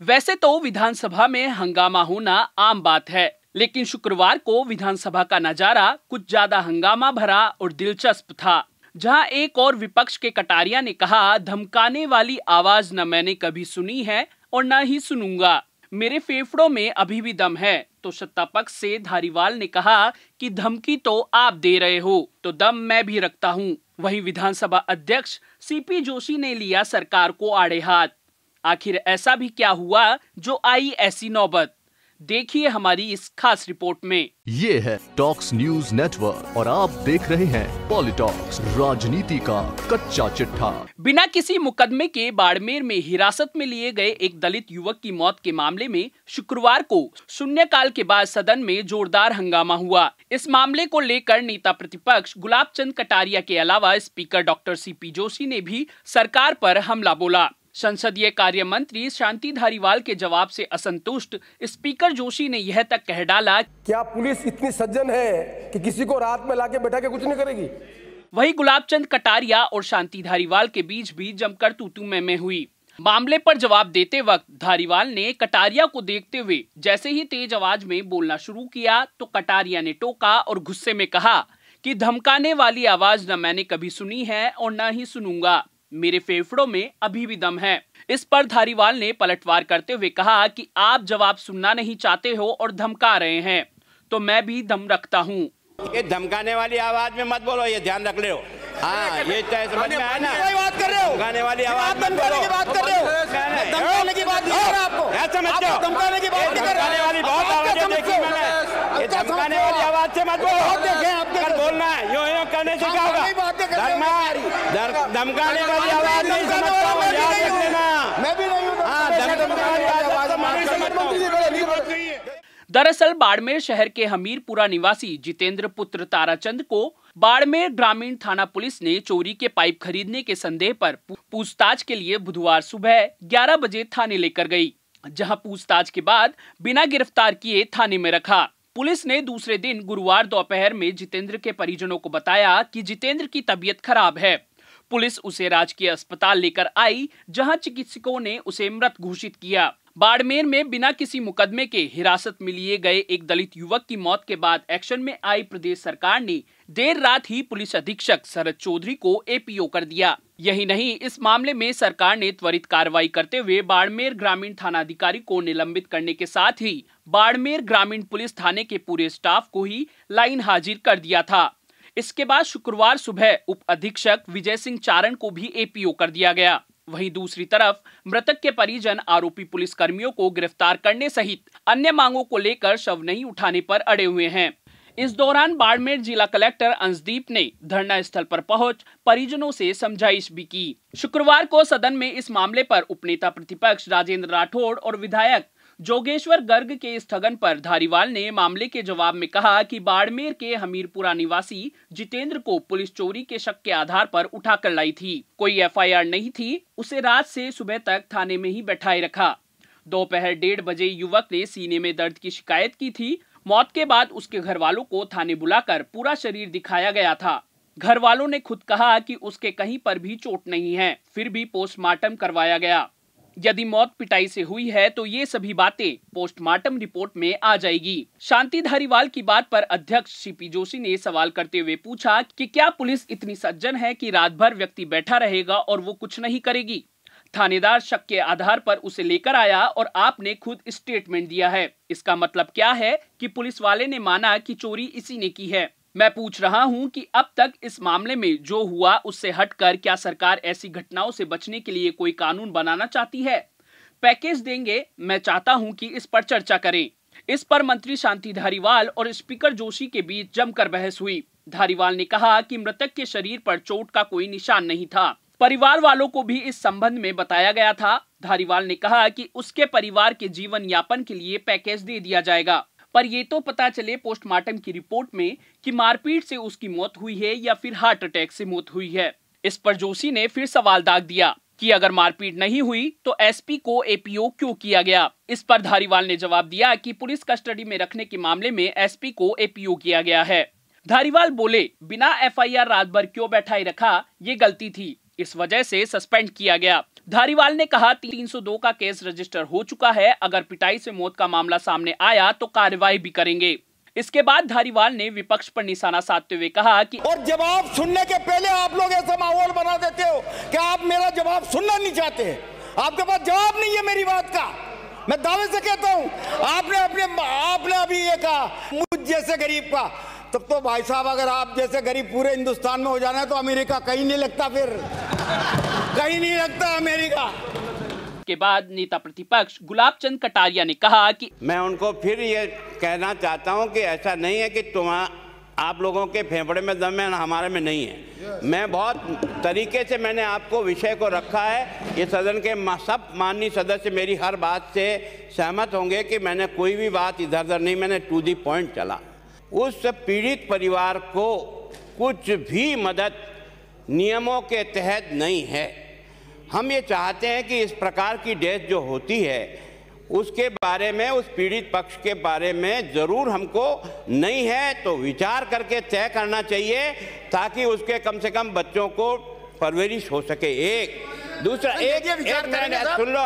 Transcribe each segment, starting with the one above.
वैसे तो विधानसभा में हंगामा होना आम बात है, लेकिन शुक्रवार को विधानसभा का नजारा कुछ ज्यादा हंगामा भरा और दिलचस्प था, जहां एक और विपक्ष के कटारिया ने कहा, धमकाने वाली आवाज न मैंने कभी सुनी है और न ही सुनूंगा, मेरे फेफड़ों में अभी भी दम है। तो सत्ता पक्ष से धारीवाल ने कहा कि धमकी तो आप दे रहे हो, तो दम मैं भी रखता हूं। वहीं विधानसभा अध्यक्ष सीपी जोशी ने लिया सरकार को आड़े हाथ। आखिर ऐसा भी क्या हुआ जो आई ऐसी नौबत? देखिए हमारी इस खास रिपोर्ट में। ये है टॉक्स न्यूज नेटवर्क और आप देख रहे हैं पॉलिटॉक्स, राजनीति का कच्चा चिट्ठा। बिना किसी मुकदमे के बाड़मेर में हिरासत में लिए गए एक दलित युवक की मौत के मामले में शुक्रवार को शून्यकाल के बाद सदन में जोरदार हंगामा हुआ। इस मामले को लेकर नेता प्रतिपक्ष गुलाब चंद कटारिया के अलावा स्पीकर डॉक्टर सीपी जोशी ने भी सरकार पर हमला बोला। संसदीय कार्य मंत्री शांति धारीवाल के जवाब से असंतुष्ट स्पीकर जोशी ने यह तक कह डाला, क्या पुलिस इतनी सज्जन है कि किसी को रात में लाके बैठा के कुछ नहीं करेगी? वहीं गुलाब चंद कटारिया और शांति धारीवाल के बीच भी जमकर तू-तू मैं हुई। मामले पर जवाब देते वक्त धारीवाल ने कटारिया को देखते हुए जैसे ही तेज आवाज में बोलना शुरू किया तो कटारिया ने टोका और गुस्से में कहा कि धमकाने वाली आवाज न मैंने कभी सुनी है और न ही सुनूंगा, मेरे फेफड़ों में अभी भी दम है। इस पर धारीवाल ने पलटवार करते हुए कहा कि आप जवाब सुनना नहीं चाहते हो और धमका रहे हैं, तो मैं भी दम रखता हूँ। ये धमकाने वाली आवाज में मत बोलो, ये ध्यान रख ले। हाँ, ये चाहे समझ में आया ना, बात कर रहे हो, धमकाने वाली आवाज मत बोलो। बात कर रहे हो, धमकाने की बात नहीं कर रहा आपको, धमकाने की बात नहीं कर रहा। वाली बहुत आवाजें देखी मैंने, ये धमकाने वाली आवाज से मत बोलो। देखे आपके बोलना है यूं करने से क्या होगा? धमकाने वाली आवाज नहीं समझता हूँ, याद रख लेना। मैं भी नहीं हूँ। दरअसल बाड़मेर शहर के हमीरपुरा निवासी जितेंद्र पुत्र ताराचंद को बाड़मेर ग्रामीण थाना पुलिस ने चोरी के पाइप खरीदने के संदेह पर पूछताछ के लिए बुधवार सुबह 11 बजे थाने लेकर गई, जहां पूछताछ के बाद बिना गिरफ्तार किए थाने में रखा। पुलिस ने दूसरे दिन गुरुवार दोपहर में जितेंद्र के परिजनों को बताया कि जितेंद्र की तबीयत खराब है। पुलिस उसे राजकीय अस्पताल लेकर आई, जहां चिकित्सकों ने उसे मृत घोषित किया। बाड़मेर में बिना किसी मुकदमे के हिरासत में लिए गए एक दलित युवक की मौत के बाद एक्शन में आई प्रदेश सरकार ने देर रात ही पुलिस अधीक्षक शरद चौधरी को एपीओ कर दिया। यही नहीं, इस मामले में सरकार ने त्वरित कार्रवाई करते हुए बाड़मेर ग्रामीण थाना अधिकारी को निलंबित करने के साथ ही बाड़मेर ग्रामीण पुलिस थाने के पूरे स्टाफ को ही लाइन हाजिर कर दिया था। इसके बाद शुक्रवार सुबह उप अधीक्षक विजय सिंह चारण को भी एपीओ कर दिया गया। वहीं दूसरी तरफ मृतक के परिजन आरोपी पुलिस कर्मियों को गिरफ्तार करने सहित अन्य मांगों को लेकर शव नहीं उठाने पर अड़े हुए हैं। इस दौरान बाड़मेर जिला कलेक्टर अंशदीप ने धरना स्थल पर पहुंच परिजनों से समझाइश भी की। शुक्रवार को सदन में इस मामले पर उपनेता प्रतिपक्ष राजेंद्र राठौड़ और विधायक जोगेश्वर गर्ग के स्थगन पर धारीवाल ने मामले के जवाब में कहा कि बाड़मेर के हमीरपुरा निवासी जितेंद्र को पुलिस चोरी के शक के आधार पर उठाकर लाई थी। कोई एफआईआर नहीं थी, उसे रात से सुबह तक थाने में ही बैठाए रखा। दोपहर 1:30 बजे युवक ने सीने में दर्द की शिकायत की थी। मौत के बाद उसके घर वालों को थाने बुलाकर पूरा शरीर दिखाया गया था। घर वालों ने खुद कहा कि उसके कहीं पर भी चोट नहीं है, फिर भी पोस्टमार्टम करवाया गया। यदि मौत पिटाई से हुई है तो ये सभी बातें पोस्टमार्टम रिपोर्ट में आ जाएगी। शांति धारीवाल की बात पर अध्यक्ष सीपी जोशी ने सवाल करते हुए पूछा कि क्या पुलिस इतनी सज्जन है कि रात भर व्यक्ति बैठा रहेगा और वो कुछ नहीं करेगी? थानेदार शक के आधार पर उसे लेकर आया और आपने खुद स्टेटमेंट दिया है। इसका मतलब क्या है कि पुलिस वाले ने माना कि चोरी इसी ने की है। मैं पूछ रहा हूं कि अब तक इस मामले में जो हुआ उससे हटकर क्या सरकार ऐसी घटनाओं से बचने के लिए कोई कानून बनाना चाहती है? पैकेज देंगे, मैं चाहता हूं कि इस पर चर्चा करें। इस पर मंत्री शांति धारीवाल और स्पीकर जोशी के बीच जमकर बहस हुई। धारीवाल ने कहा कि मृतक के शरीर पर चोट का कोई निशान नहीं था। परिवार वालों को भी इस संबंध में बताया गया था। धारीवाल ने कहा कि उसके परिवार के जीवन यापन के लिए पैकेज दे दिया जाएगा, पर ये तो पता चले पोस्टमार्टम की रिपोर्ट में कि मारपीट से उसकी मौत हुई है या फिर हार्ट अटैक से मौत हुई है। इस पर जोशी ने फिर सवाल दाग दिया कि अगर मारपीट नहीं हुई तो एसपी को एपीओ क्यों किया गया? इस पर धारीवाल ने जवाब दिया कि पुलिस कस्टडी में रखने के मामले में एसपी को एपीओ किया गया है। धारीवाल बोले, बिना एफआईआर रात भर क्यों बैठाए रखा, ये गलती थी, इस वजह से सस्पेंड किया गया। धारीवाल ने कहा 302 का केस रजिस्टर हो चुका है, अगर पिटाई से मौत का मामला सामने आया तो कार्रवाई भी करेंगे। इसके बाद धारीवाल ने विपक्ष पर निशाना साधते हुए कहा कि और जवाब सुनने के पहले आप लोग ऐसा माहौल बना देते हो कि आप मेरा जवाब सुनना नहीं चाहते। आपके पास जवाब नहीं है मेरी बात का, मैं दावे से कहता हूं। आपने अभी ये कहा मुझ जैसे गरीब का, तब तो भाई साहब अगर आप जैसे गरीब पूरे हिंदुस्तान में हो जाना है तो अमेरिका कहीं नहीं लगता, फिर कहीं नहीं लगता अमेरिका। के बाद नेता प्रतिपक्ष गुलाब चंद कटारिया ने कहा कि मैं उनको फिर ये कहना चाहता हूं कि ऐसा नहीं है कि आप लोगों के फेफड़े में दम है, हमारे में नहीं है। मैं बहुत तरीके से मैंने आपको विषय को रखा है। ये सदन के सब माननीय सदस्य मेरी हर बात से सहमत होंगे कि मैंने कोई भी बात इधर उधर नहीं, मैंने टू दी पॉइंट चला। उस पीड़ित परिवार को कुछ भी मदद नियमों के तहत नहीं है। हम ये चाहते हैं कि इस प्रकार की डेथ जो होती है उसके बारे में, उस पीड़ित पक्ष के बारे में जरूर हमको नहीं है तो विचार करके तय करना चाहिए, ताकि उसके कम से कम बच्चों को परवरिश हो सके। एक दूसरा एक मिनट सुन लो,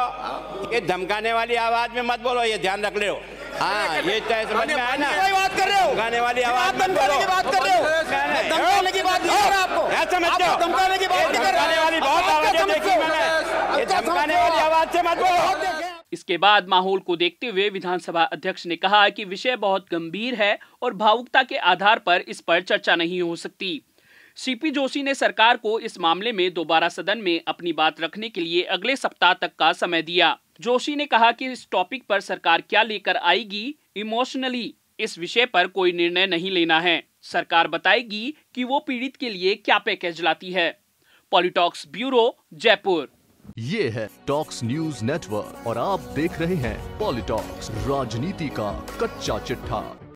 ये धमकाने वाली आवाज में मत बोलो, ये ध्यान रख लो। हाँ, ये तय समझ में आया ना, बात कर रहे हो, धमकाने वाली आवाज मत बोलो। बात कर रहे हो, धमकाने की बात नहीं कर रहा आपको, धमकाने की बात नहीं कर रहा। धमकाने वाली बहुत आवाजें देखी मैंने, ये धमकाने वाली आवाज से मत बोलो। इसके बाद माहौल को देखते हुए विधानसभा अध्यक्ष ने कहा कि विषय बहुत गंभीर है और भावुकता के आधार पर इस पर चर्चा नहीं हो सकती। सीपी जोशी ने सरकार को इस मामले में दोबारा सदन में अपनी बात रखने के लिए अगले सप्ताह तक का समय दिया। जोशी ने कहा कि इस टॉपिक पर सरकार क्या लेकर आएगी, इमोशनली इस विषय पर कोई निर्णय नहीं लेना है। सरकार बताएगी कि वो पीड़ित के लिए क्या पैकेज लाती है। पॉलिटॉक्स ब्यूरो, जयपुर। ये है टॉक्स न्यूज नेटवर्क और आप देख रहे हैं पॉलिटॉक्स, राजनीति का कच्चा चिट्ठा।